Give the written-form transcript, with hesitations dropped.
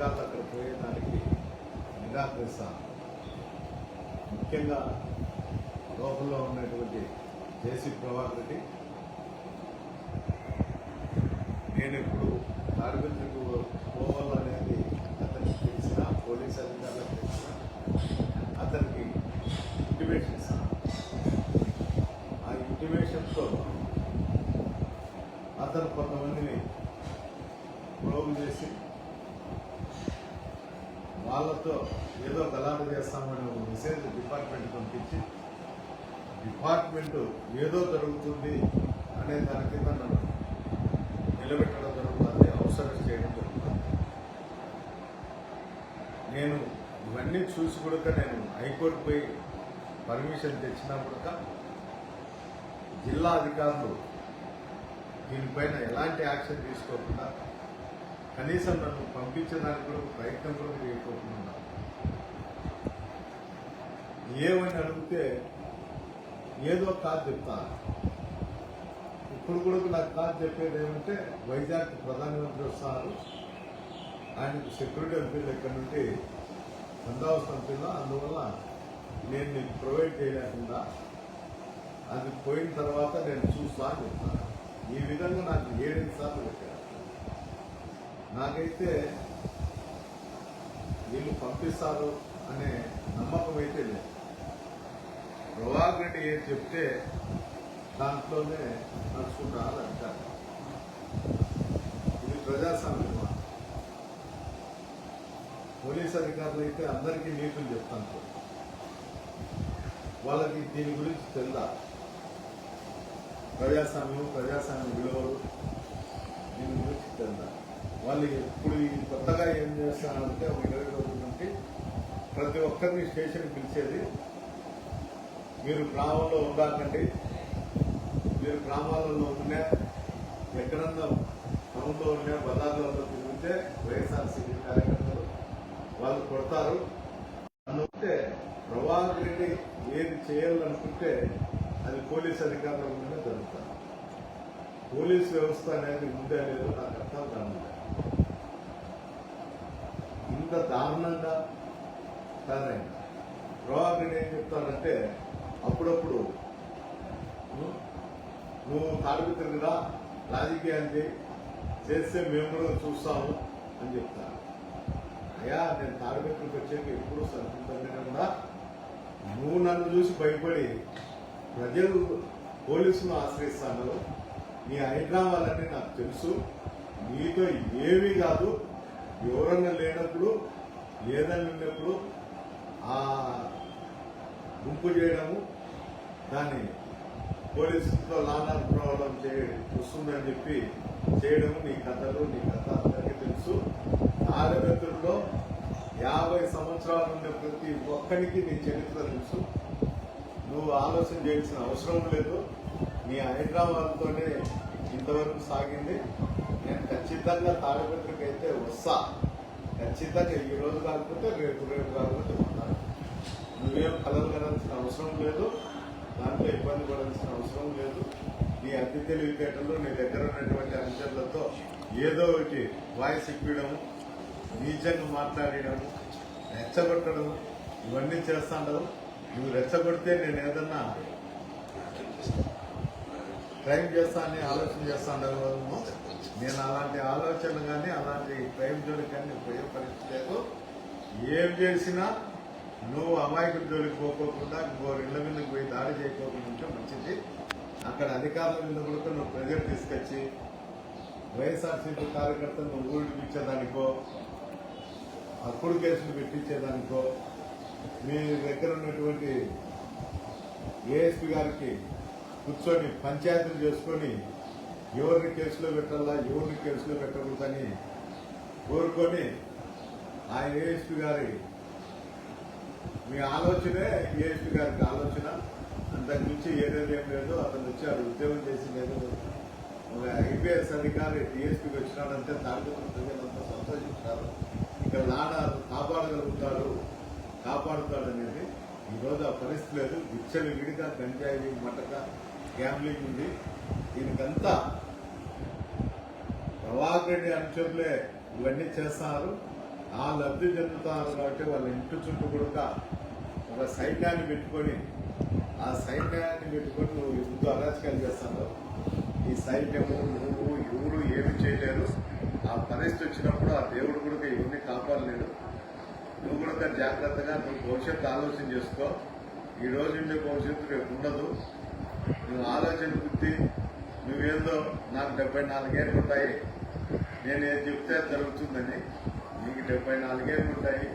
అధికారులు అక్కడ పోయేదానికి నిరాకరిస్తాను. ముఖ్యంగా లోపల ఉన్నటువంటి జేసీ ప్రభాకర్ రెడ్డి, నేను ఇప్పుడు తాడిపత్రికి పోవాలనేది అతనికి తెలిసిన, పోలీస్ అధికారులకు తెలిసిన, అతనికి ఇంటిమేషన్ ఇస్తాను. ఆ ఇంటిమేషన్తో అతను కొంతమందిని ప్రోగు చేసి వాళ్ళతో ఏదో గలాట చేస్తామని ఒక మెసేజ్ డిపార్ట్మెంట్ పంపించి, డిపార్ట్మెంట్ ఏదో జరుగుతుంది అనే దాని కింద నన్ను నిలబెట్టడం జరుగుతుంది, అవసరం చేయడం జరుగుతుంది. నేను ఇవన్నీ చూసి కూడా నేను హైకోర్టు పోయి పర్మిషన్ తెచ్చినప్పుడు జిల్లా అధికారులు దీనిపైన ఎలాంటి యాక్షన్ తీసుకోకుండా కనీసం నన్ను పంపించడానికి కూడా ప్రయత్నం కూడా చేయకపోకుండా ఏమని అడిగితే ఏదో కాదు చెప్తాను. ఇప్పుడు కూడా నాకు కాదు చెప్పేది ఏమంటే, వైజాగ్ ప్రధానమంత్రి వస్తారు, ఆయనకు సెక్యూరిటీ అనిపించదు ఇక్కడ నుండి బందోబస్తు పంపినా, అందువల్ల నేను నీకు ప్రొవైడ్ చేయలేకుండా అది పోయిన తర్వాత నేను చూస్తా అని చెప్తాను. ఈ విధంగా నాకు 7 సార్లు పెట్టారు. నాకైతే వీళ్ళు పంపిస్తారు అనే నమ్మకం అయితే లేదు. ప్రభాకర్ రెడ్డి ఏం చెప్తే దాంట్లోనే నడుచుకుంటారు అంటారు. ఇది ప్రజాస్వామ్యం. పోలీస్ అధికారులు అయితే అందరికీ నీతులు చెప్తాను, వాళ్ళకి దీని గురించి తెలుదా? ప్రజాస్వామ్యం విలువలు దీని గురించి తెలుదా? వాళ్ళు ఇప్పుడు కొత్తగా ఏం చేస్తారంటే ఒక 20 రోజుల నుండి ప్రతి ఒక్కరిని స్టేషన్కి పిలిచేది, మీరు గ్రామంలో ఉండాలండి, మీరు గ్రామాలలో ఉన్నా, ఎక్కడన్నా టౌన్లో ఉన్నా, బజార్లలో తిరిగితే వైఎస్ఆర్సీపీ కార్యకర్తలు వాళ్ళు కొడతారు అనుకుంటే, ప్రభాకర్ రెడ్డి ఏది చేయాలనుకుంటే అది పోలీస్ అధికారుల ముందే జరుగుతారు. పోలీస్ వ్యవస్థ అనేది ఉందే లేదు నాకు అర్థం కాదు. ఇంత దారుణంగా కాదండి. ప్రభాకర్ రెడ్డి ఏం చెప్తానంటే, అప్పుడప్పుడు నువ్వు తాడిపత్రిగా రాజకీయాన్ని చేస్తే మేము కూడా చూస్తాము అని చెప్తాను. అయ్యా, నేను తాడిపత్రికి వచ్చాక ఎప్పుడు సంతృప్తంగా కూడా నువ్వు నన్ను చూసి భయపడి ప్రజలు పోలీసును ఆశ్రయిస్తాను. నీ హైదరాబాద్ నాకు తెలుసు, నీతో ఏమీ కాదు. ఎవరన్నా లేనప్పుడు, ఏదన్నా ఉన్నప్పుడు ఆ గుంపు చేయడము, దాన్ని పోలీసులతో లాండ్ ప్రాబ్లం వస్తుందని చెప్పి చేయడము నీ కథలు, నీ కథ అందరికీ తెలుసు. తాడిపత్రిలో 50 సంవత్సరాలు ఉన్న ప్రతి ఒక్కరికి నీ చరిత్ర తెలుసు. నువ్వు ఆలోచన చేయాల్సిన అవసరం లేదు. నీ హైదరాబాద్తోనే ఇంతవరకు సాగింది. నేను ఖచ్చితంగా తాడిపత్రికి అయితే వస్తా, ఖచ్చితంగా ఈ రోజు కాకపోతే రేపు కాకపోతే ఉంటాను. నువ్వేం కలలు కనాల్సిన అవసరం లేదు, దాంట్లో ఇబ్బంది పడాల్సిన అవసరం లేదు. నీ అతి తెలివితేటలు, నీ దగ్గర ఉన్నటువంటి అంశాలతో ఏదో ఒకటి వాయిస్ ఇప్పించడము, నీచంగా మాట్లాడడము, రెచ్చగొట్టడము, ఇవన్నీ చేస్తాండవు. నువ్వు రెచ్చగొడితే నేను ఏదన్నా క్రైమ్ చేస్తానని ఆలోచన చేస్తాను. నేను అలాంటి ఆలోచన కానీ అలాంటి క్రైమ్ జోలికి కానీ పోయే పరిస్థితి లేదు. ఏం చేసినా నువ్వు అమాయకుల జోలికి పోకోకుండా ఇంకో ఇళ్ల మీదకి పోయి దాడి చేయకోకుండా ఉంటే మంచిది. అక్కడ అధికారుల మీద కూడా నువ్వు ప్రెజర్ తీసుకొచ్చి వైఎస్ఆర్సీపీ కార్యకర్తలను ఊడిపించేదానికో, అప్పుడు కేసులు పెట్టించేదానికో, మీ దగ్గర ఉన్నటువంటి ఏఎస్పీ గారికి కూర్చొని పంచాయతీలు చేసుకొని ఎవరిని కేసులో పెట్టాలా, ఎవరిని కేసులో పెట్టకూడదని కోరుకొని ఆ ఏఎస్పీ గారి మీ ఆలోచనే ఏఎస్పీ గారికి ఆలోచన, అంతకు మించి ఏదేది ఏం లేదు. అతను వచ్చి అది ఉద్యోగం చేసింది ఏదో ఒక ఐపీఎస్ అధికారి డిఎస్పీకి వచ్చినాడంటే తాడిపత్రి ప్రజలంతా సంతోషించారు. ఇక్కడ నాడ కాపాడుతాడు అనేది ఈరోజు ఆ పరిస్థితి లేదు. విచ్చలు విడిగా గంజాయి, మటక, గ్యాంబ్లింగ్ ఉంది. దీనికంతా ప్రభాకర్ రెడ్డి అనుచరులే ఇవన్నీ చేస్తున్నారు. ఆ లబ్ధి చెందుతారు కాబట్టి వాళ్ళ ఇంటి చుట్టూ కూడా ఒక సైన్యాన్ని పెట్టుకొని ఆ సైన్యాన్ని పెట్టుకొని నువ్వు ఎందుకు అరాచకాలు చేస్తావు. ఈ సైన్యము నువ్వు ఎవరు ఏమి చేయలేరు. ఆ పరిస్థితి వచ్చినప్పుడు ఆ దేవుడు కూడా ఇవన్నీ కాపాడలేడు. నువ్వు కూడా జాగ్రత్తగా నువ్వు భవిష్యత్తు ఆలోచన చేసుకో. ఈ రోజు ఉండే భవిష్యత్తు రేపు ఉండదు. నువ్వు ఆలోచన బుద్ధి నువ్వేందో నాకు 74 ఏళ్ళు ఉంటాయి, నేను ఏది చెప్తే జరుగుతుందని. నీకు 74 ఏళ్ళు ఉంటాయి.